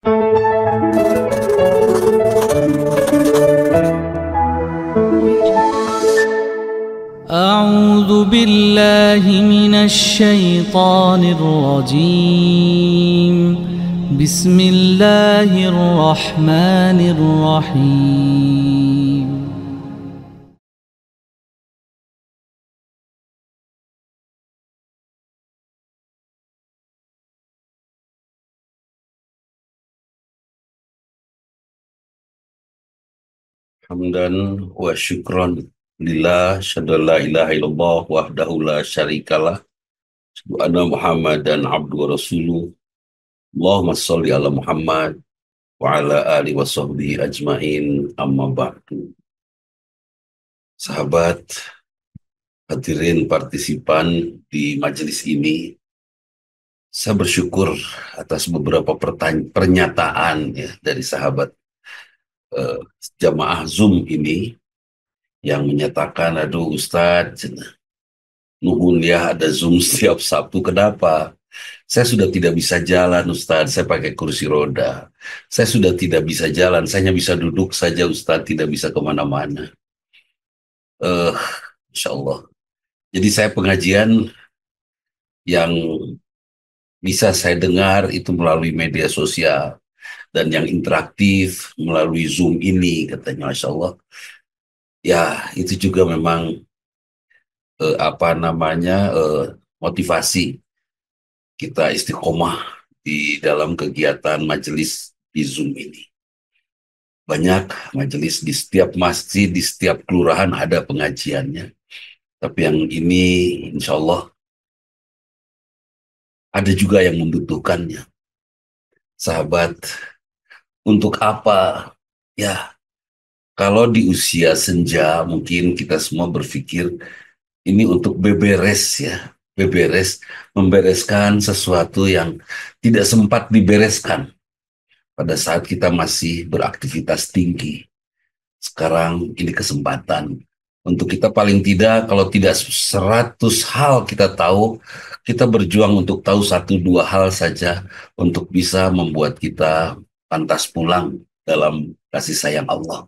أعوذ بالله من الشيطان الرجيم. بسم الله الرحمن الرحيم. Hamdan wa syukran lillah, syada la ilaha illallah wahdahu la syarikalah, syadu anna Muhammadan abdu wa rasuluh. Allahumma sholli ala Muhammad wa ala alihi wa sahbihi ajmain, amma ba'du. Sahabat, hadirin partisipan di majelis ini, saya bersyukur atas beberapa pernyataan ya dari sahabat jamaah Zoom ini yang menyatakan, aduh Ustadz, nuhun ya ada Zoom setiap Sabtu, kenapa? Saya sudah tidak bisa jalan Ustadz, saya pakai kursi roda. Saya sudah tidak bisa jalan, saya hanya bisa duduk saja Ustadz, tidak bisa kemana-mana. Insya Allah. Jadi saya pengajian yang bisa saya dengar itu melalui media sosial, dan yang interaktif melalui Zoom ini, katanya Masya Allah. Ya, itu juga memang motivasi kita istiqomah di dalam kegiatan majelis di Zoom ini. Banyak majelis di setiap masjid, di setiap kelurahan ada pengajiannya. Tapi yang ini insya Allah ada juga yang membutuhkannya. Sahabat, untuk apa? Ya, kalau di usia senja mungkin kita semua berpikir ini untuk beberes ya. Beberes, membereskan sesuatu yang tidak sempat dibereskan pada saat kita masih beraktivitas tinggi. Sekarang ini kesempatan untuk kita, paling tidak kalau tidak 100 hal kita tahu, kita berjuang untuk tahu 1-2 hal saja untuk bisa membuat kita pantas pulang dalam kasih sayang Allah.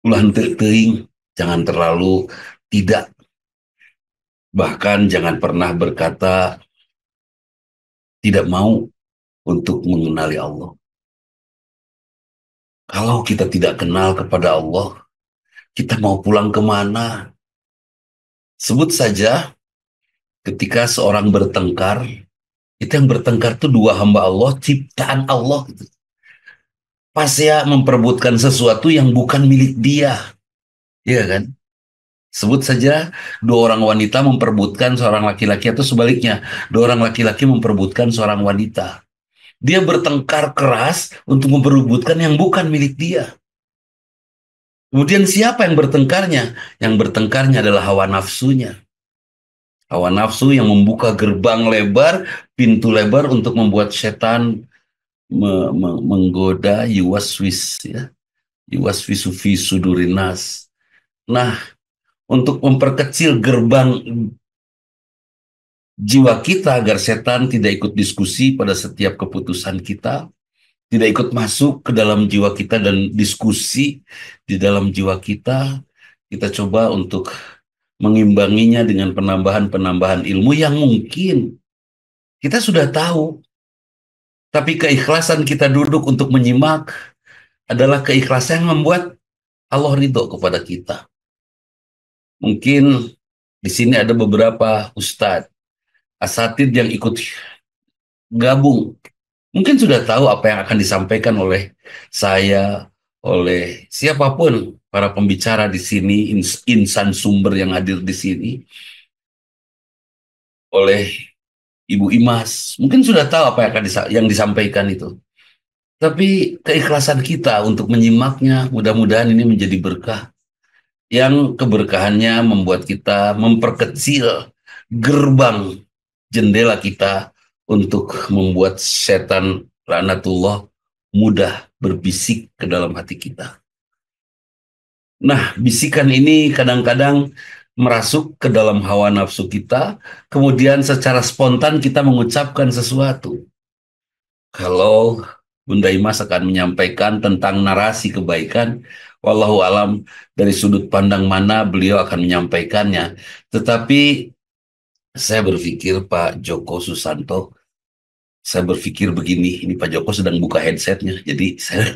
Ulah teuing, jangan terlalu tidak. Bahkan jangan pernah berkata tidak mau untuk mengenali Allah. Kalau kita tidak kenal kepada Allah, kita mau pulang kemana? Sebut saja ketika seorang bertengkar, itu yang bertengkar itu 2 hamba Allah, ciptaan Allah. Pas ya memperebutkan sesuatu yang bukan milik dia. Iya kan? Sebut saja 2 orang wanita memperebutkan seorang laki-laki, atau sebaliknya 2 orang laki-laki memperebutkan seorang wanita. Dia bertengkar keras untuk memperebutkan yang bukan milik dia. Kemudian siapa yang bertengkarnya? Yang bertengkarnya adalah hawa nafsunya. Hawa nafsu yang membuka gerbang lebar, pintu lebar untuk membuat setan menggoda, yuwaswis ya. Yuwaswisu fi sudurinas. Nah, untuk memperkecil gerbang jiwa kita agar setan tidak ikut diskusi pada setiap keputusan kita, tidak ikut masuk ke dalam jiwa kita dan diskusi di dalam jiwa kita, kita coba untuk mengimbanginya dengan penambahan-penambahan ilmu yang mungkin kita sudah tahu, tapi keikhlasan kita duduk untuk menyimak adalah keikhlasan yang membuat Allah ridho kepada kita. Mungkin di sini ada beberapa ustadz, asatidz yang ikut gabung. Mungkin sudah tahu apa yang akan disampaikan oleh saya, oleh siapapun para pembicara di sini, insan sumber yang hadir di sini, oleh Ibu Imas. Mungkin sudah tahu apa yang disampaikan itu. Tapi keikhlasan kita untuk menyimaknya, mudah-mudahan ini menjadi berkah. Yang keberkahannya membuat kita memperkecil gerbang jendela kita untuk membuat setan laknatullah mudah berbisik ke dalam hati kita. Nah, bisikan ini kadang-kadang merasuk ke dalam hawa nafsu kita, kemudian secara spontan kita mengucapkan sesuatu. Kalau Bunda Imas akan menyampaikan tentang narasi kebaikan. Wallahu alam dari sudut pandang mana beliau akan menyampaikannya. Tetapi saya berpikir Pak Joko Susanto, saya berpikir begini, ini Pak Joko sedang buka headsetnya, jadi saya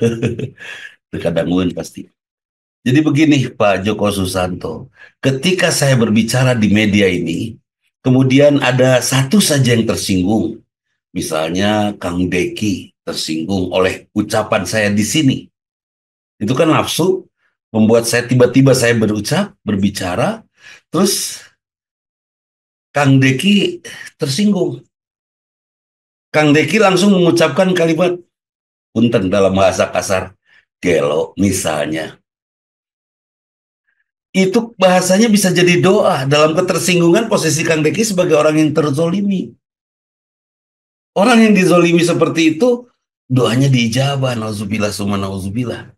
terkadang pasti. Jadi begini Pak Joko Susanto, ketika saya berbicara di media ini, kemudian ada satu saja yang tersinggung, misalnya Kang Deki tersinggung oleh ucapan saya di sini. Itu kan nafsu membuat saya tiba-tiba saya berbicara, terus Kang Deki tersinggung. Kang Deki langsung mengucapkan kalimat punten dalam bahasa kasar, gelo misalnya. Itu bahasanya bisa jadi doa dalam ketersinggungan posisi Kang Deki sebagai orang yang terzolimi. Orang yang dizolimi seperti itu, doanya diijabah, nauzubillah summa nauzubillah.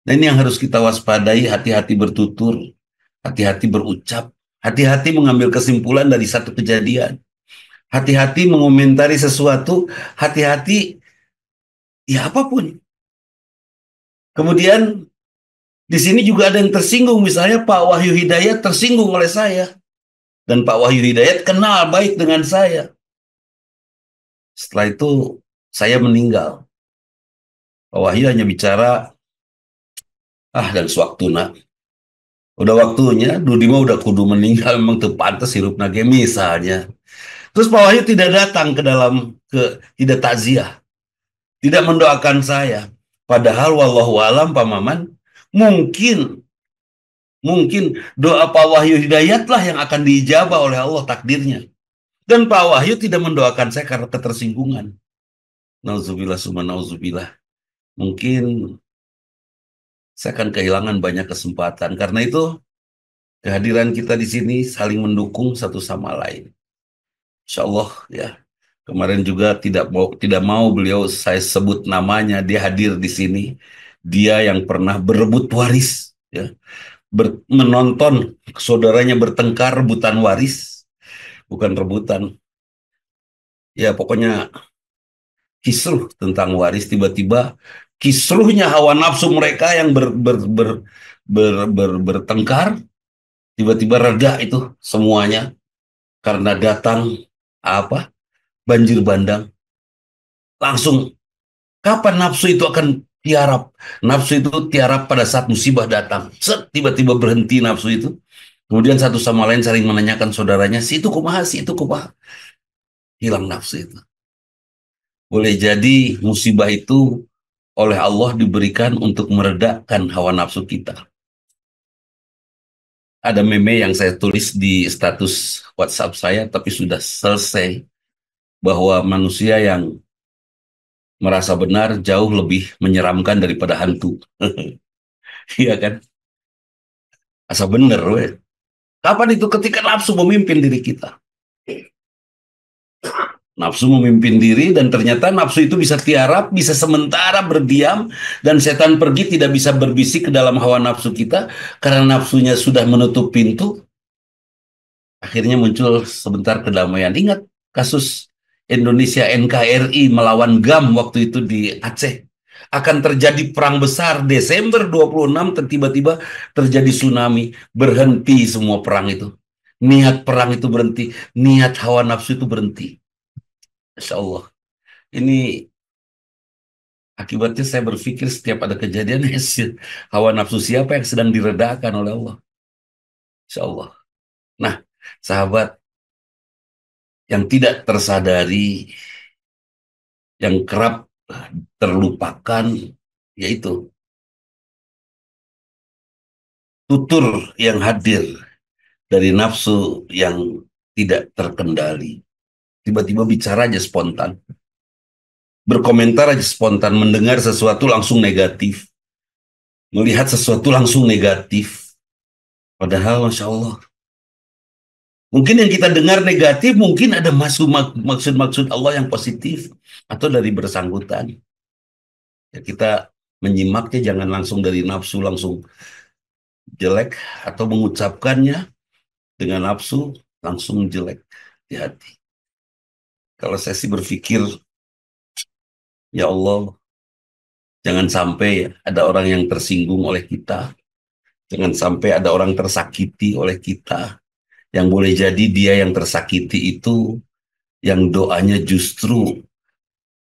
Nah ini yang harus kita waspadai, hati-hati bertutur, hati-hati berucap, hati-hati mengambil kesimpulan dari satu kejadian, hati-hati mengomentari sesuatu, hati-hati ya apapun. Kemudian di sini juga ada yang tersinggung, misalnya Pak Wahyu Hidayat tersinggung oleh saya. Dan Pak Wahyu Hidayat kenal baik dengan saya. Setelah itu saya meninggal. Pak Wahyu hanya bicara, dan sewaktu nak. Udah waktunya, Dudima udah kudu meninggal, memang terpantas hirup nage misalnya. Terus Pak Wahyu tidak datang tidak takziah, tidak mendoakan saya. Padahal wallahu alam Pak Maman, mungkin doa Pak Wahyu Hidayatlah yang akan diijabah oleh Allah takdirnya. Dan Pak Wahyu tidak mendoakan saya karena ketersinggungan. Nauzubillah summa nauzubillah. Mungkin saya akan kehilangan banyak kesempatan. Karena itu kehadiran kita di sini saling mendukung satu sama lain. Insya Allah ya. Kemarin juga tidak mau beliau saya sebut namanya, dia hadir di sini. Dia yang pernah berebut waris, ya, menonton saudaranya bertengkar rebutan waris, bukan rebutan. Ya pokoknya kisruh tentang waris, tiba-tiba kisruhnya hawa nafsu mereka yang bertengkar, tiba-tiba reda itu semuanya karena datang apa banjir bandang. Langsung kapan nafsu itu akan tiarap? Nafsu itu tiarap pada saat musibah datang. Tiba-tiba berhenti nafsu itu. Kemudian satu sama lain saling menanyakan saudaranya, si itu kumaha, si itu kumaha. Hilang nafsu itu. Boleh jadi musibah itu oleh Allah diberikan untuk meredakan hawa nafsu kita. Ada meme yang saya tulis di status WhatsApp saya, tapi sudah selesai, bahwa manusia yang merasa benar jauh lebih menyeramkan daripada hantu. Iya kan? Asa bener, we. Kapan itu? Ketika nafsu memimpin diri kita. Nafsu memimpin diri dan ternyata nafsu itu bisa tiarap, bisa sementara berdiam, dan setan pergi tidak bisa berbisik ke dalam hawa nafsu kita karena nafsunya sudah menutup pintu. Akhirnya muncul sebentar kedamaian. Ingat kasus Indonesia NKRI melawan GAM waktu itu di Aceh. Akan terjadi perang besar Desember 26, tiba-tiba terjadi tsunami. Berhenti semua perang itu. Niat perang itu berhenti. Niat hawa nafsu itu berhenti. Masya Allah. Ini akibatnya saya berpikir setiap ada kejadian hawa nafsu siapa yang sedang diredakan oleh Allah. Insya Allah. Nah, sahabat, yang tidak tersadari, yang kerap terlupakan, yaitu tutur yang hadir dari nafsu yang tidak terkendali. Tiba-tiba bicara aja spontan. Berkomentar aja spontan, mendengar sesuatu langsung negatif. Melihat sesuatu langsung negatif. Padahal Masya Allah, mungkin yang kita dengar negatif, mungkin ada maksud-maksud Allah yang positif. Atau dari bersangkutan. Ya, kita menyimaknya jangan langsung dari nafsu, langsung jelek. Atau mengucapkannya dengan nafsu, langsung jelek di hati. Kalau saya sih berpikir, Ya Allah, jangan sampai ada orang yang tersinggung oleh kita. Jangan sampai ada orang tersakiti oleh kita. Yang boleh jadi dia yang tersakiti itu, yang doanya justru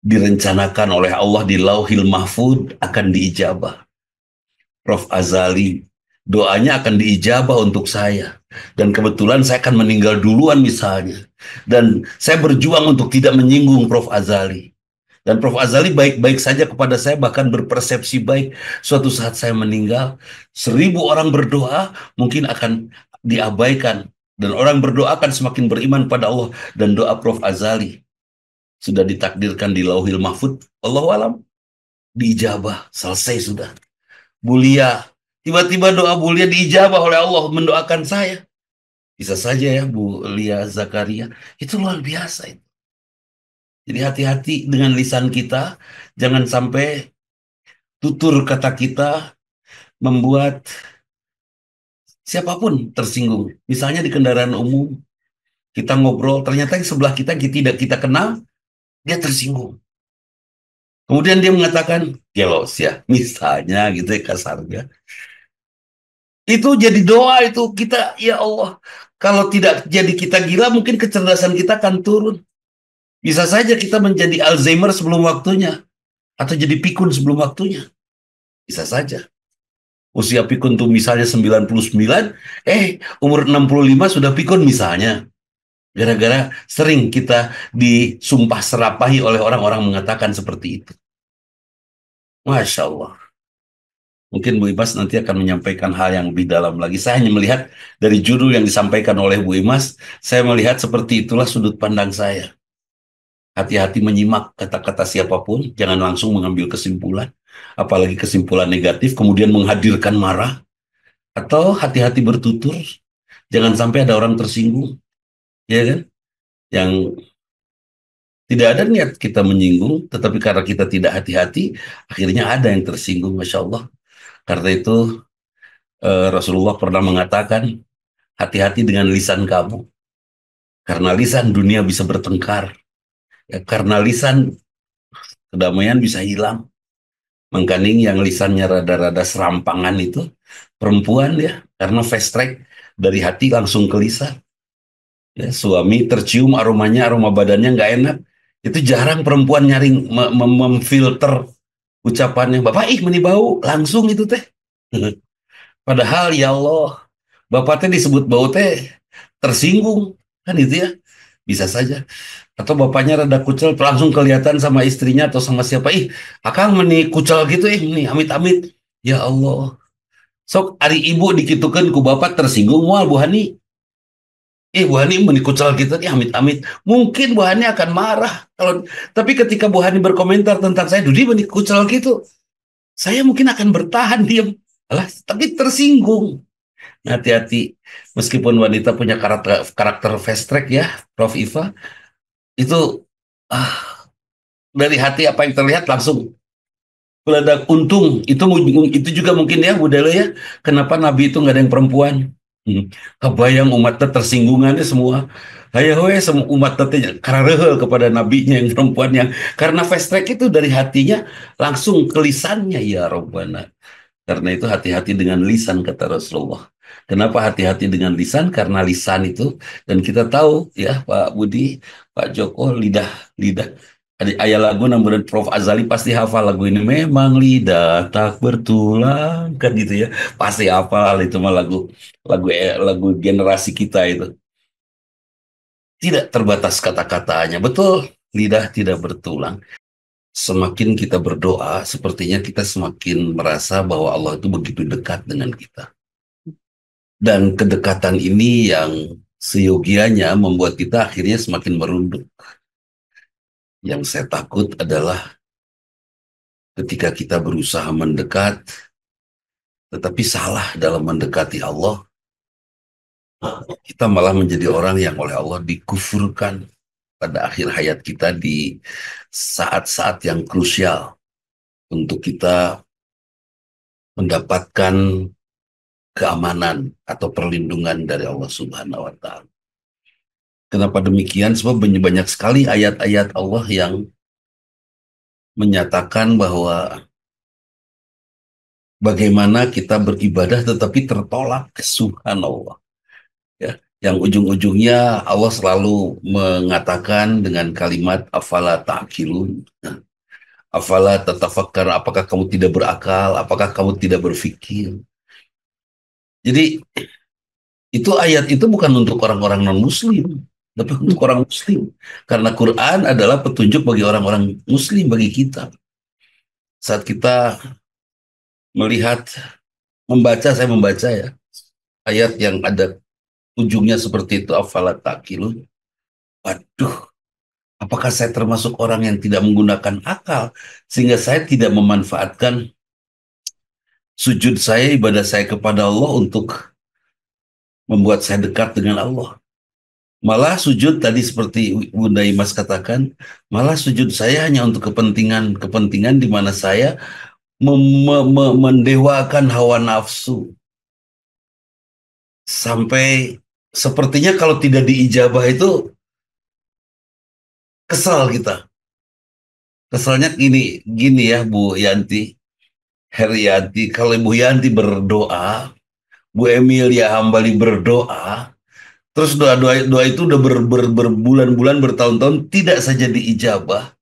direncanakan oleh Allah di Lauhil Mahfud akan diijabah. Prof. Azali, doanya akan diijabah untuk saya. Dan kebetulan saya akan meninggal duluan misalnya. Dan saya berjuang untuk tidak menyinggung Prof. Azali. Dan Prof. Azali baik-baik saja kepada saya, bahkan berpersepsi baik. Suatu saat saya meninggal, 1.000 orang berdoa mungkin akan diabaikan. Dan orang berdoa akan semakin beriman pada Allah. Dan doa Prof. Azali sudah ditakdirkan di Lauhil Mahfud. Allahu alam, diijabah, selesai sudah. Bulia, tiba-tiba doa Bulia diijabah oleh Allah mendoakan saya. Bisa saja ya Bu Lia Zakaria. Itu luar biasa itu. Jadi hati-hati dengan lisan kita. Jangan sampai tutur kata kita membuat siapapun tersinggung. Misalnya di kendaraan umum, kita ngobrol, ternyata yang sebelah kita tidak kita kenal, dia tersinggung. Kemudian dia mengatakan, gelos ya, misalnya gitu ya kasarnya. Itu jadi doa itu kita, ya Allah. Kalau tidak jadi kita gila, mungkin kecerdasan kita akan turun. Bisa saja kita menjadi Alzheimer sebelum waktunya. Atau jadi pikun sebelum waktunya. Bisa saja. Usia pikun tuh misalnya 99, umur 65 sudah pikun misalnya. Gara-gara sering kita disumpah serapahi oleh orang-orang mengatakan seperti itu. Masya Allah. Mungkin Bu Imas nanti akan menyampaikan hal yang lebih dalam lagi. Saya hanya melihat dari judul yang disampaikan oleh Bu Imas, saya melihat seperti itulah sudut pandang saya. Hati-hati menyimak kata-kata siapapun, jangan langsung mengambil kesimpulan, apalagi kesimpulan negatif, kemudian menghadirkan marah, atau hati-hati bertutur, jangan sampai ada orang tersinggung, ya kan? Yang tidak ada niat kita menyinggung, tetapi karena kita tidak hati-hati, akhirnya ada yang tersinggung, Masya Allah. Karena itu Rasulullah pernah mengatakan, hati-hati dengan lisan kamu, karena lisan dunia bisa bertengkar, ya, karena lisan kedamaian bisa hilang. Mengkaning yang lisannya rada-rada serampangan itu perempuan ya, karena fast track dari hati langsung ke lisan. Ya, suami tercium aromanya, aroma badannya nggak enak, itu jarang perempuan nyaring memfilter ucapannya. Bapak meni bau, langsung itu teh. Padahal ya Allah, bapak teh disebut bau teh tersinggung kan itu ya, bisa saja. Atau bapaknya rada kucel langsung kelihatan sama istrinya atau sama siapa, akang meni kucel gitu, meni amit-amit, ya Allah. Sok ari ibu dikitukan ku bapak tersinggung mual Bu Hani, Bu Hani meni kucel gitu, amit-amit, mungkin Bu Hani akan marah kalau, tapi ketika Bu Hani berkomentar tentang saya, Dudi meni kucel gitu, saya mungkin akan bertahan diam, alah, tapi tersinggung. Hati-hati, meskipun wanita punya karakter fast track ya, Prof. Iva, itu ah, dari hati apa yang terlihat langsung meledak. Untung itu juga mungkin ya budaya ya, kenapa Nabi itu nggak ada yang perempuan. Kebayang umatnya tersinggungannya semua. Hayo we semua umat teh kararehel kepada nabinya yang perempuan, yang karena fast track itu dari hatinya langsung ke lisannya, ya Rabbana. Karena itu hati-hati dengan lisan kata Rasulullah. Kenapa hati-hati dengan lisan? Karena lisan itu, dan kita tahu ya Pak Budi, Pak Joko, lidah, lidah. Ada ayat lagu namun Prof. Azali pasti hafal lagu ini. Memang lidah tak bertulang kan gitu ya. Pasti hafal itu mah lagu lagu generasi kita itu. Tidak terbatas kata-katanya. Betul, lidah tidak bertulang. Semakin kita berdoa, sepertinya kita semakin merasa bahwa Allah itu begitu dekat dengan kita. Dan kedekatan ini yang seyogianya membuat kita akhirnya semakin merunduk. Yang saya takut adalah ketika kita berusaha mendekat, tetapi salah dalam mendekati Allah, kita malah menjadi orang yang oleh Allah dikufurkan pada akhir hayat kita di saat-saat yang krusial untuk kita mendapatkan keamanan atau perlindungan dari Allah Subhanahu wa Ta'ala. Kenapa demikian? Sebab banyak sekali ayat-ayat Allah yang menyatakan bahwa bagaimana kita beribadah tetapi tertolak, subhanallah. Ya, yang ujung-ujungnya Allah selalu mengatakan dengan kalimat afala ta'qilun. Nah, afala tatafakkar, apakah kamu tidak berakal, apakah kamu tidak berpikir. Jadi itu ayat itu bukan untuk orang-orang non-muslim, tapi untuk orang muslim. Karena Quran adalah petunjuk bagi orang-orang muslim, bagi kita. Saat kita melihat, saya membaca ya, ayat yang ada ujungnya seperti itu, afala ta'qilun. Waduh, apakah saya termasuk orang yang tidak menggunakan akal sehingga saya tidak memanfaatkan sujud saya, ibadah saya kepada Allah untuk membuat saya dekat dengan Allah. Malah sujud tadi seperti Bunda Imas katakan, malah sujud saya hanya untuk kepentingan di mana saya mendewakan hawa nafsu. Sampai sepertinya kalau tidak diijabah itu kesal kita. Kesalnya gini ya Bu Yanti, Herianti, kalau Bu Yanti berdoa, Bu Emilia Hambali berdoa, terus doa itu udah berbulan-bulan, bertahun-tahun tidak saja diijabah.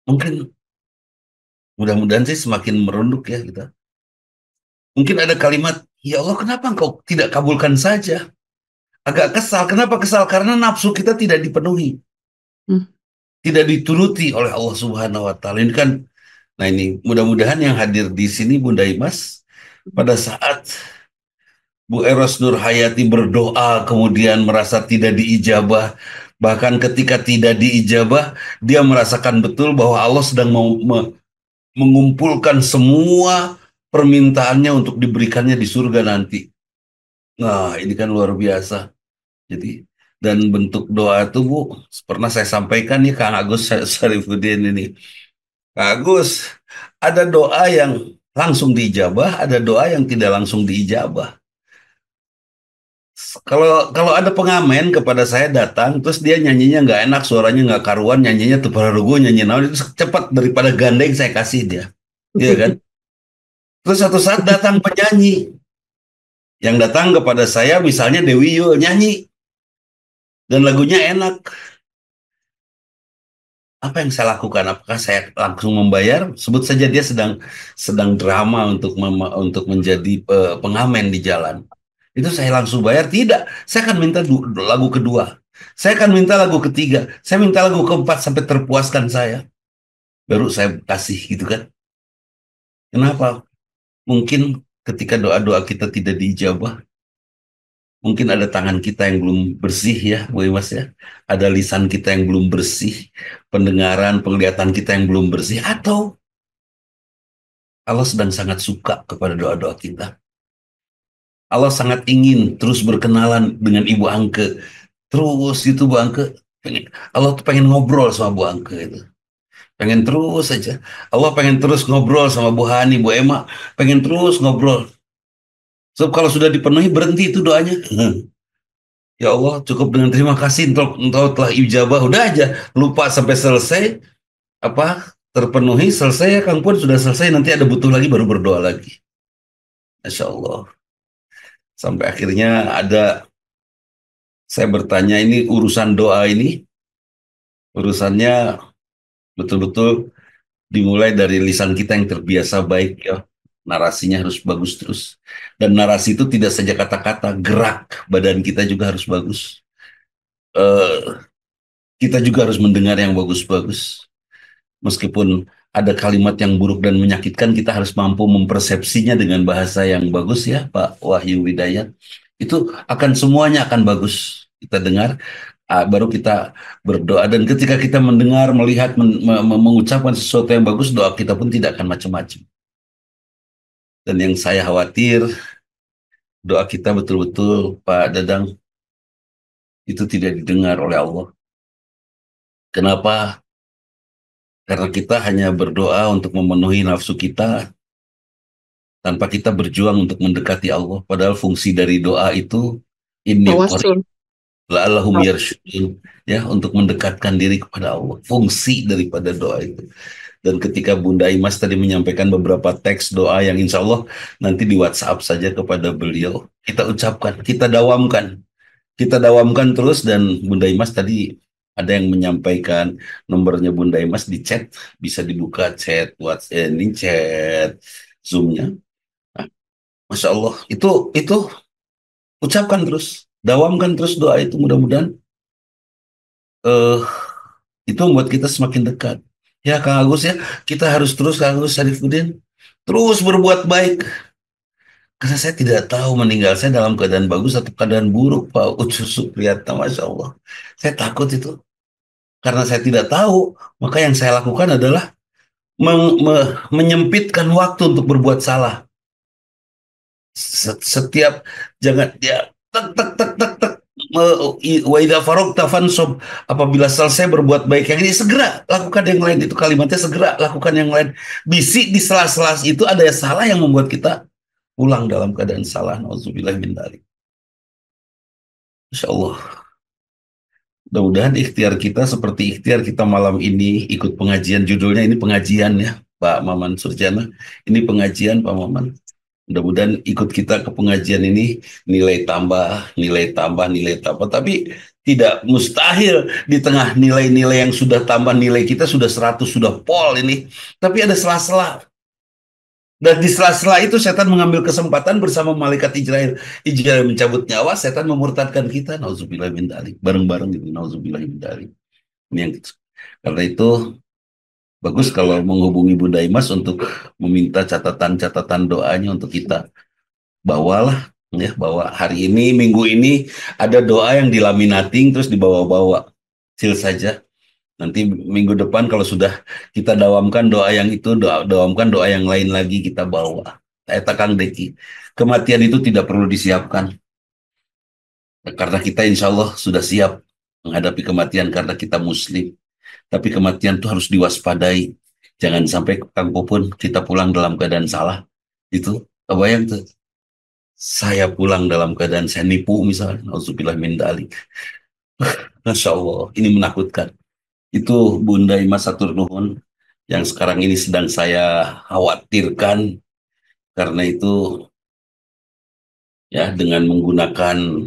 Mungkin mudah-mudahan sih semakin merunduk ya kita. Mungkin ada kalimat, ya Allah kenapa engkau tidak kabulkan saja? Agak kesal. Kenapa kesal? Karena nafsu kita tidak dipenuhi. Hmm. Tidak dituruti oleh Allah Subhanahu wa Ta'ala. Ini kan, nah ini mudah-mudahan yang hadir di sini Bunda Imas, pada saat Bu Eros Nurhayati berdoa kemudian merasa tidak diijabah, bahkan ketika tidak diijabah, dia merasakan betul bahwa Allah sedang mengumpulkan semua permintaannya untuk diberikannya di surga nanti. Nah, ini kan luar biasa. Jadi, dan bentuk doa itu Bu, pernah saya sampaikan nih Kang Agus Sarifuddin ini. Kang Agus, ada doa yang langsung diijabah, ada doa yang tidak langsung diijabah. Kalau kalau ada pengamen kepada saya datang, terus dia nyanyinya nggak enak, suaranya nggak karuan, nyanyinya tuh pararugo, nyanyi naon itu cepat daripada gandeng saya kasih dia, iya kan? Terus satu saat datang penyanyi yang datang kepada saya, misalnya Dewi Yul nyanyi dan lagunya enak. Apa yang saya lakukan? Apakah saya langsung membayar? Sebut saja dia sedang drama untuk menjadi pengamen di jalan. Itu saya langsung bayar? Tidak. Saya akan minta lagu kedua. Saya akan minta lagu ketiga. Saya minta lagu keempat sampai terpuaskan saya. Baru saya kasih gitu kan. Kenapa? Mungkin ketika doa-doa kita tidak diijabah, mungkin ada tangan kita yang belum bersih ya, Bu Imas ya. Ada lisan kita yang belum bersih, pendengaran, penglihatan kita yang belum bersih, atau Allah sedang sangat suka kepada doa-doa kita. Allah sangat ingin terus berkenalan dengan Ibu Angke. Terus itu Bu Angke, Allah tuh pengen ngobrol sama Bu Angke itu. Pengen terus saja. Allah pengen terus ngobrol sama Bu Hani, Bu Emma. Pengen terus ngobrol. So, kalau sudah dipenuhi berhenti itu doanya. Ya Allah, cukup dengan terima kasih untuk telah ijabah. Udah aja, lupa sampai selesai. Apa terpenuhi, selesai ya Kang Pun sudah selesai. Nanti ada butuh lagi baru berdoa lagi. Masya Allah. Sampai akhirnya saya bertanya ini urusan doa ini, urusannya betul-betul dimulai dari lisan kita yang terbiasa baik ya. Narasinya harus bagus terus. Dan narasi itu tidak saja kata-kata, gerak badan kita juga harus bagus. Kita juga harus mendengar yang bagus-bagus. Meskipun ada kalimat yang buruk dan menyakitkan, kita harus mampu mempersepsinya dengan bahasa yang bagus ya, Pak Wahyu Widayat. Itu semuanya akan bagus. Kita dengar, baru kita berdoa. Dan ketika kita mendengar, melihat, mengucapkan sesuatu yang bagus, doa kita pun tidak akan macam-macam. Dan yang saya khawatir, doa kita betul-betul, Pak Dadang, itu tidak didengar oleh Allah. Kenapa? Karena kita hanya berdoa untuk memenuhi nafsu kita, tanpa kita berjuang untuk mendekati Allah. Padahal fungsi dari doa itu, inni Tawasul. la'allahum yarsyudun, ya, untuk mendekatkan diri kepada Allah. Fungsi daripada doa itu. Dan ketika Bunda Imas tadi menyampaikan beberapa teks doa yang insya Allah nanti di WhatsApp saja kepada beliau, kita ucapkan, kita dawamkan terus. Dan Bunda Imas tadi ada yang menyampaikan nomornya Bunda Imas di chat, bisa dibuka chat WhatsApp, ini chat Zoom-nya. Nah, Masya Allah, itu ucapkan terus, dawamkan terus doa itu, mudah-mudahan eh itu membuat kita semakin dekat. Ya Kang Agus ya, kita harus terus, Kang Agus Sarifuddin, terus berbuat baik. Karena saya tidak tahu meninggal saya dalam keadaan bagus atau keadaan buruk, Pak Ucup Supriyatna, Masya Allah. Saya takut itu. Karena saya tidak tahu, maka yang saya lakukan adalah menyempitkan waktu untuk berbuat salah. Setiap, jangan ya, tek tek tek tek tek, wa idza faragta fansub, apabila selesai berbuat baik yang ini segera lakukan yang lain. Itu kalimatnya, segera lakukan yang lain. Bisi di sela-sela itu ada yang salah yang membuat kita pulang dalam keadaan salah. Nauzubillah min dzalik. Insya Allah, mudah-mudahan ikhtiar kita seperti ikhtiar kita malam ini ikut pengajian. Judulnya ini pengajian ya Pak Maman Surjana, ini pengajian Pak Maman. Mudah-mudahan ikut kita ke pengajian ini, nilai tambah, nilai tambah, nilai tambah. Tapi tidak mustahil di tengah nilai-nilai yang sudah tambah, nilai kita sudah 100, sudah pol ini. Tapi ada sela-sela. Dan di sela-sela itu setan mengambil kesempatan bersama malaikat Israel. Israel mencabut nyawa, setan memurtadkan kita. Nauzubillah min dzalik. Bareng-bareng gitu. Nauzubillah min dzalik. Ini yang gitu. Karena itu bagus kalau menghubungi Bunda Imas untuk meminta catatan-catatan doanya untuk kita. Bawalah ya, bawa hari ini, minggu ini ada doa yang dilaminating terus dibawa-bawa. Sil saja. Nanti minggu depan kalau sudah kita dawamkan doa yang itu, dawamkan doa yang lain lagi kita bawa. Eta Kang Deki. Kematian itu tidak perlu disiapkan. Karena kita insya Allah sudah siap menghadapi kematian karena kita muslim. Tapi kematian itu harus diwaspadai. Jangan sampai Kang Pupun kita pulang dalam keadaan salah. Itu kebayang tuh. Saya pulang dalam keadaan saya nipu misalnya. Nauzubillah min dzalik. Masya Allah, ini menakutkan. Itu Bunda Imas Satur Nuhun yang sekarang ini sedang saya khawatirkan. Karena itu ya, dengan menggunakan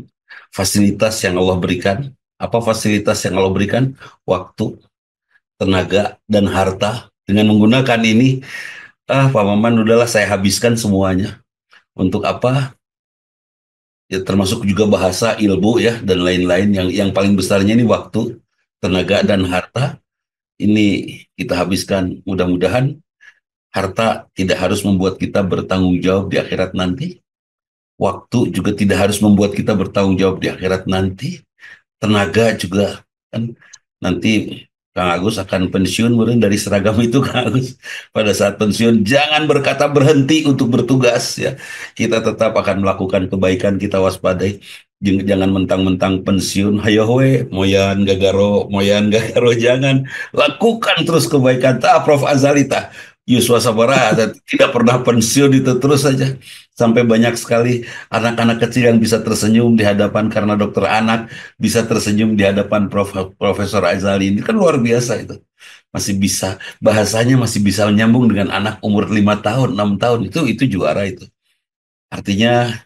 fasilitas yang Allah berikan. Apa fasilitas yang Allah berikan? Waktu, tenaga, dan harta. Dengan menggunakan ini, Pak Maman, udahlah saya habiskan semuanya. Untuk apa? Ya, termasuk juga bahasa, ilmu ya, dan lain-lain. Yang paling besarnya ini waktu, tenaga, dan harta. Ini kita habiskan. Mudah-mudahan harta tidak harus membuat kita bertanggung jawab di akhirat nanti. Waktu juga tidak harus membuat kita bertanggung jawab di akhirat nanti. Tenaga juga kan nanti Kang Agus akan pensiun mungkin dari seragam itu. Kang Agus pada saat pensiun jangan berkata berhenti untuk bertugas ya. Kita tetap akan melakukan kebaikan, kita waspadai. Jangan mentang-mentang pensiun, hayo we, moyan gagaro, jangan. Lakukan terus kebaikan. Ta Prof Azalita, Yuswa Sabara tidak pernah pensiun, itu terus saja. Sampai banyak sekali anak-anak kecil yang bisa tersenyum di hadapan karena dokter anak, bisa tersenyum di hadapan Profesor Azali. Ini kan luar biasa itu. Masih bisa, bahasanya masih bisa menyambung dengan anak umur 5 tahun, 6 tahun. Itu juara itu. Artinya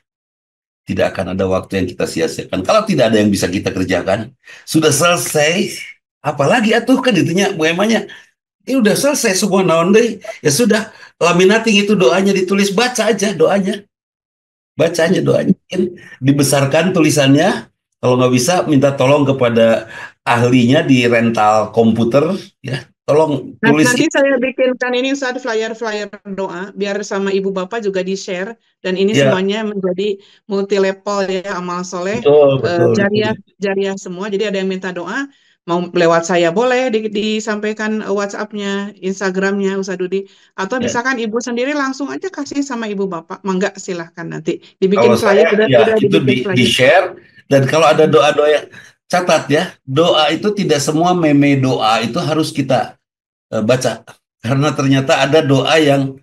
tidak akan ada waktu yang kita sia-siakan. Kalau tidak ada yang bisa kita kerjakan, sudah selesai. Apalagi atuh kan itunya Bu Emanya. Ini udah selesai semua naon deh. Ya sudah, laminating itu doanya ditulis, baca aja doanya. Baca aja doanya. Dibesarkan tulisannya. Kalau nggak bisa, minta tolong kepada ahlinya di rental komputer. Ya, tolong tulis. Nanti saya bikinkan ini saat flyer-flyer doa, biar sama ibu bapak juga di-share. Dan ini Ya, semuanya menjadi multi level ya, amal soleh, betul, betul, jariah, betul. jariah semua. Jadi ada yang minta doa, mau lewat saya boleh disampaikan WhatsApp-nya, Instagram-nya Ustaz Dudi. Atau Ya. misalkan ibu sendiri langsung aja kasih sama ibu bapak. Mangga silahkan nanti. Kalau Dibikin flyer, saya ya udah itu dibikin flyer. di-share. Dan kalau ada doa-doa yang catat ya, doa itu tidak semua meme doa itu harus kita baca. Karena ternyata ada doa yang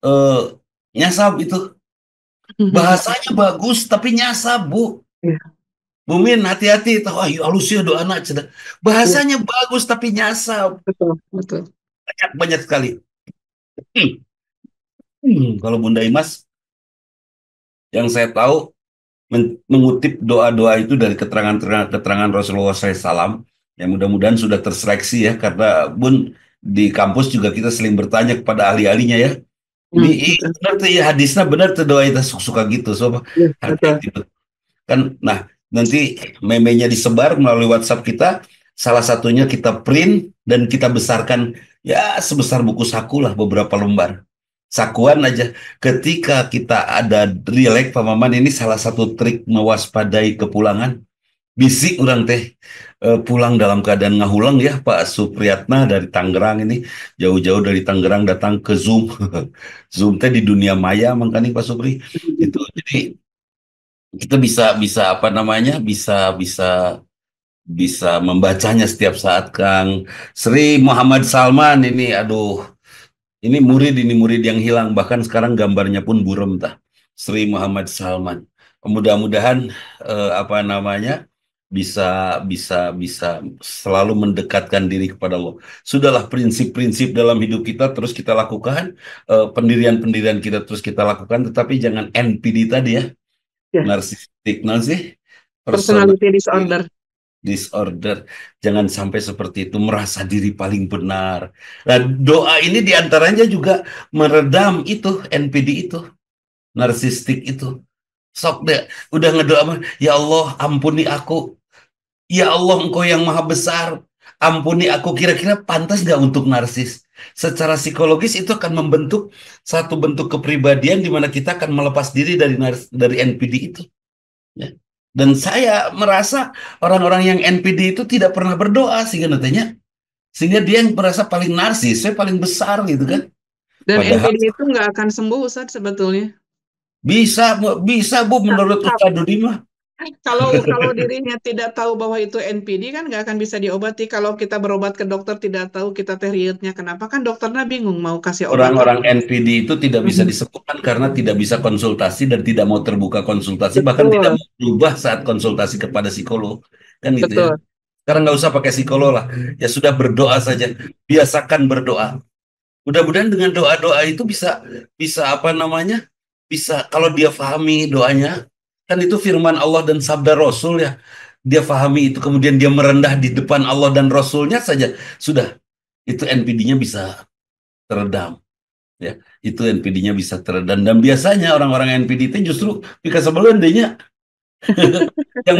eh, nyasab itu. Bahasanya bagus tapi nyasab, Bu. Ya. Bumin hati-hati tahu ayo halus ya doa anak cenah. Iya, Bahasanya bagus tapi nyasar betul, betul. banyak banyak sekali. Hmm, Kalau Bunda Imas yang saya tahu mengutip doa-doa itu dari keterangan Rasulullah SAW yang mudah-mudahan sudah terseleksi ya karena Bun di kampus juga kita sering bertanya kepada ahli-ahlinya ya. Ini Betul. benar tuh ya hadisnya benar tuh doa itu suka gitu so Iya, betul. hati-hati kan. Nah, nanti memenya disebar melalui WhatsApp kita. Salah satunya kita print dan kita besarkan ya sebesar buku saku lah beberapa lembar. Sakuan aja. Ketika kita ada relax Pak Maman ini salah satu trik mewaspadai kepulangan. Bisik orang teh pulang dalam keadaan ngahulang ya Pak Supriyatna dari Tangerang ini jauh-jauh dari Tangerang datang ke Zoom. Zoom teh di dunia maya makanya Pak Supri itu jadi kita bisa bisa apa namanya bisa bisa bisa membacanya setiap saat Kang Sri Muhammad Salman ini aduh ini murid yang hilang bahkan sekarang gambarnya pun buram tah Sri Muhammad Salman mudah-mudahan apa namanya bisa bisa bisa selalu mendekatkan diri kepada Allah. Sudahlah prinsip-prinsip dalam hidup kita terus kita lakukan, pendirian-pendirian kita terus kita lakukan, tetapi jangan NPD tadi ya, Ya, narsistik nanti personality personality disorder. disorder jangan sampai seperti itu merasa diri paling benar. Nah, doa ini diantaranya juga meredam itu NPD itu narsistik itu sok deh udah ngedoa ya Allah ampuni aku ya Allah engkau yang maha besar ampuni aku kira-kira pantas nggak untuk narsis secara psikologis itu akan membentuk satu bentuk kepribadian di mana kita akan melepas diri dari NPD itu ya. Dan saya merasa orang-orang yang NPD itu tidak pernah berdoa sehingga nantinya sehingga dia yang merasa paling narsis, saya paling besar gitu kan. Dan Padahal NPD itu nggak akan sembuh, Ustadz, sebetulnya. bisa bisa Bu Ka- menurut ka- Ustadz Dudi mah. Kalau kalau dirinya tidak tahu bahwa itu NPD kan nggak akan bisa diobati. Kalau kita berobat ke dokter tidak tahu kita teh rietnya kenapa kan dokternya bingung mau kasih obat Orang-orang apa. NPD itu tidak bisa Mhm. disembuhkan karena tidak bisa konsultasi dan tidak mau terbuka konsultasi bahkan tidak Betul, mau berubah saat konsultasi kepada psikolog kan gitu ya. betul. Sekarang nggak usah pakai psikolog lah, ya sudah berdoa saja, biasakan berdoa. Mudah-mudahan dengan doa-doa itu bisa bisa apa namanya? Bisa kalau dia pahami doanya, kan itu firman Allah dan sabda Rasul ya. Dia pahami itu kemudian dia merendah di depan Allah dan Rasulnya saja sudah itu NPD-nya bisa teredam ya. Itu NPD-nya bisa teredam dan biasanya orang-orang NPD itu justru pika sebelum yang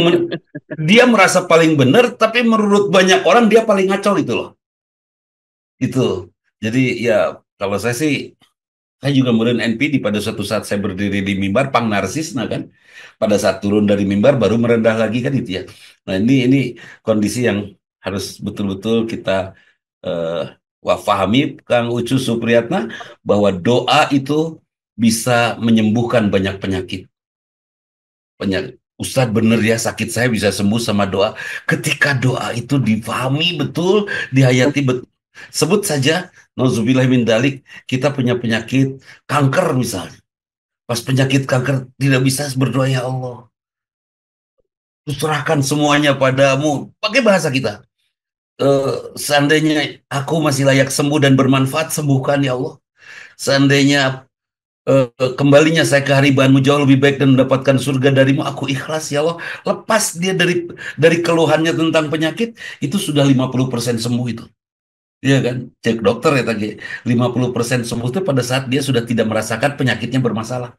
dia merasa paling benar tapi menurut banyak orang dia paling ngaco gitu loh. Itu. Jadi ya kalau saya juga kemudian NPD pada suatu saat saya berdiri di mimbar pang narsis nah kan pada saat turun dari mimbar baru merendah lagi kan itu ya. Nah ini kondisi yang harus betul-betul kita eh, pahami Kang Ucu Supriyatna bahwa doa itu bisa menyembuhkan banyak penyakit. Ustadz bener ya sakit saya bisa sembuh sama doa. Ketika doa itu difahami betul, dihayati betul. Sebut saja, nauzubillah min dalik, kita punya penyakit kanker misalnya. Pas penyakit kanker tidak bisa berdoa ya Allah. Serahkan semuanya padamu. Pakai bahasa kita. Seandainya aku masih layak sembuh dan bermanfaat, sembuhkan ya Allah. Seandainya kembalinya saya ke haribaanmu jauh lebih baik dan mendapatkan surga darimu aku ikhlas ya Allah lepas dia dari keluhannya tentang penyakit itu sudah 50% sembuh itu iya kan cek dokter ya tadi 50% sembuh itu pada saat dia sudah tidak merasakan penyakitnya bermasalah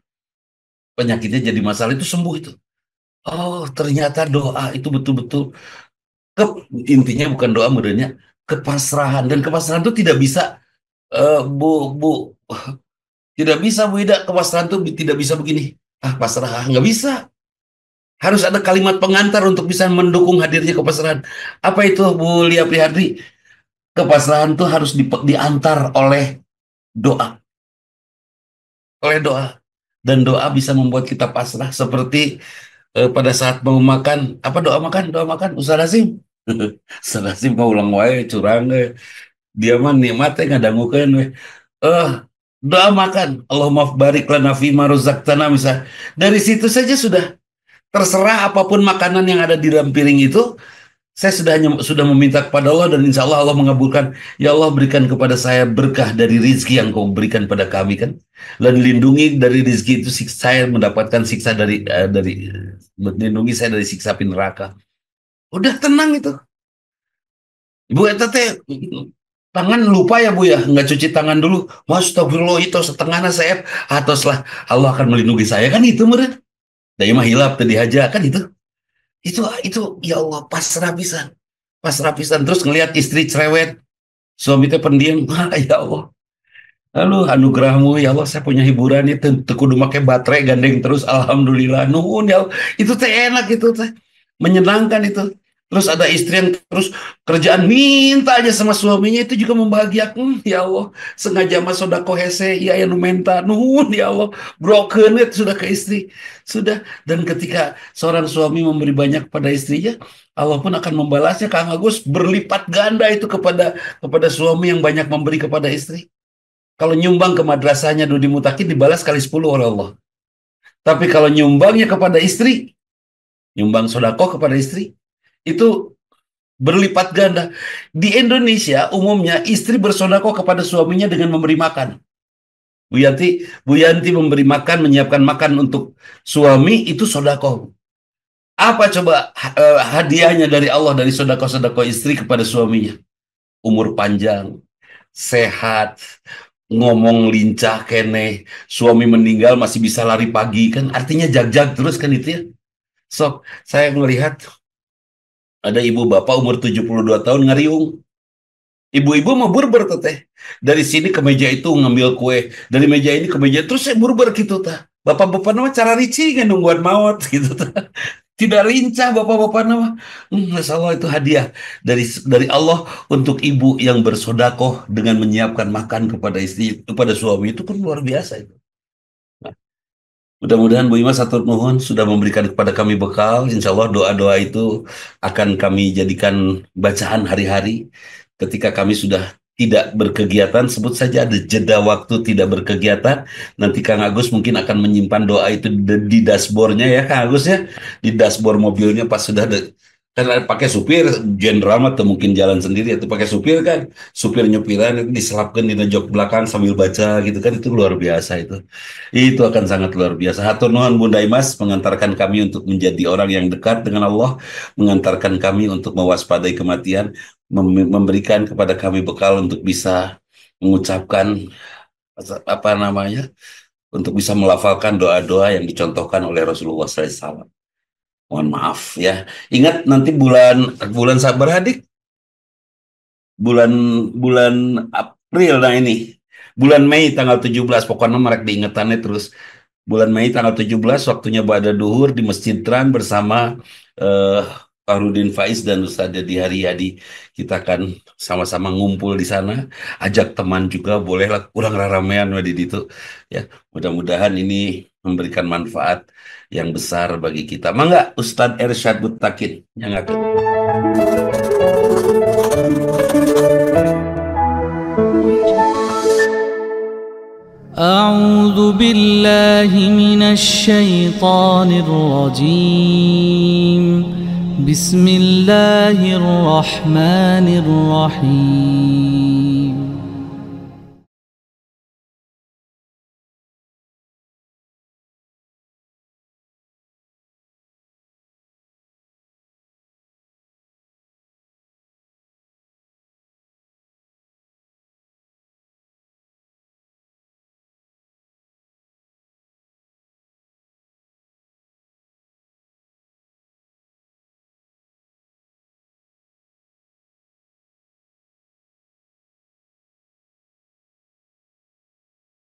penyakitnya jadi masalah itu sembuh itu oh ternyata doa itu betul-betul ke intinya bukan doa modelnya kepasrahan dan kepasrahan itu tidak bisa bu bu tidak bisa Bu Ida kepasrahan itu tidak bisa begini pasrah nggak bisa harus ada kalimat pengantar untuk bisa mendukung hadirnya kepasrahan apa itu Bu Lia Prihadi kepasrahan itu harus diantar doa oleh doa dan doa bisa membuat kita pasrah seperti pada saat mau makan apa doa makan Ustaz Hasim Ustaz Hasim mau ulang wae curang dia mah nikmatnya ngadangukeun we eh doa makan Allahumma barik lana fima razaqtana misal dari situ saja sudah Terserah apapun makanan yang ada di dalam piring itu, saya sudah meminta kepada Allah dan insya Allah Allah mengabulkan. Ya Allah, berikan kepada saya berkah dari rizki yang kau berikan pada kami kan. Dan lindungi dari rizki itu saya mendapatkan siksa lindungi saya dari siksa api neraka. Udah tenang itu. Bu eta teh tangan lupa ya Bu ya, nggak cuci tangan dulu. Astagfirullah itu setengahnya saya atau setelah Allah akan melindungi saya kan itu meureun. Da mah hilap teu dihaja kan itu. Itu ya Allah pasrah pisan. Pasrah pisan terus ngelihat istri cerewet, suami teh pendiam. Ya Allah. Lalu anugerahmu ya Allah saya punya hiburan itu teu kudu make baterai gandeng terus alhamdulillah. Nuhun ya Allah. Itu teh enak itu teh. Menyenangkan itu. Terus ada istri yang terus kerjaan minta aja sama suaminya itu juga membahagiakan. Ya Allah, sengaja mas sodako hese ya nu menta nuhun ya Allah. Broken it sudah ke istri. Sudah dan ketika seorang suami memberi banyak kepada istrinya, Allah pun akan membalasnya Kang Agus berlipat ganda itu kepada suami yang banyak memberi kepada istri. Kalau nyumbang ke madrasahnya Dudi Mutakin dibalas kali 10 oleh Allah. Tapi kalau nyumbangnya kepada istri, nyumbang sodako kepada istri, itu berlipat ganda. Di Indonesia umumnya istri bersodako kepada suaminya dengan memberi makan. Bu Yanti memberi makan, menyiapkan makan untuk suami itu sodako. Apa coba hadiahnya dari Allah dari sodako-sodako istri kepada suaminya? Umur panjang, sehat, ngomong lincah kene, suami meninggal masih bisa lari pagi kan, artinya jag-jag terus kan itu ya. So, saya melihat ada ibu bapak umur 72 tahun ngariung. Ibu-ibu mau burber teh. Dari sini ke meja itu ngambil kue. Dari meja ini ke meja terus saya burber gitu tah. Bapak-bapak nama cara rici kan nungguan maut gitu tah. Tidak lincah bapak-bapak nama. Masya Allah itu hadiah dari Allah untuk ibu yang bersodakoh dengan menyiapkan makan kepada istri, kepada suami itu kan luar biasa itu. Mudah-mudahan Bu Imas atur nuhun sudah memberikan kepada kami bekal. Insya Allah doa-doa itu akan kami jadikan bacaan hari-hari. Ketika kami sudah tidak berkegiatan, sebut saja ada jeda waktu tidak berkegiatan. Nanti Kang Agus mungkin akan menyimpan doa itu di dashboardnya ya Kang Agus ya. Di dashboard mobilnya pas sudah kan pakai supir jenderal atau mungkin jalan sendiri atau pakai supir kan supir nyupiran itu diselapkan di jok belakang sambil baca gitu kan itu luar biasa itu akan sangat luar biasa. Hatur nuhun Bunda Imas mengantarkan kami untuk menjadi orang yang dekat dengan Allah, mengantarkan kami untuk mewaspadai kematian, memberikan kepada kami bekal untuk bisa mengucapkan apa namanya untuk bisa melafalkan doa-doa yang dicontohkan oleh Rasulullah SAW. Mohon maaf ya. Ingat nanti bulan sabar hadik. Bulan April nah ini. Bulan Mei tanggal 17 pokoknya mereka diingetannya terus. Bulan Mei tanggal 17 waktunya ba'da duhur di Masjid Tran bersama Fahrudin Faiz dan Ustaz Dedi Haryadi. Kita akan sama-sama ngumpul di sana. Ajak teman juga bolehlah kurang raramean di situ. Ya, mudah-mudahan ini memberikan manfaat yang besar bagi kita. Mangga Ustadz Ersyad Mutakin yang akan. أعوذ بالله من الشيطان الرجيم بسم الله الرحمن الرحيم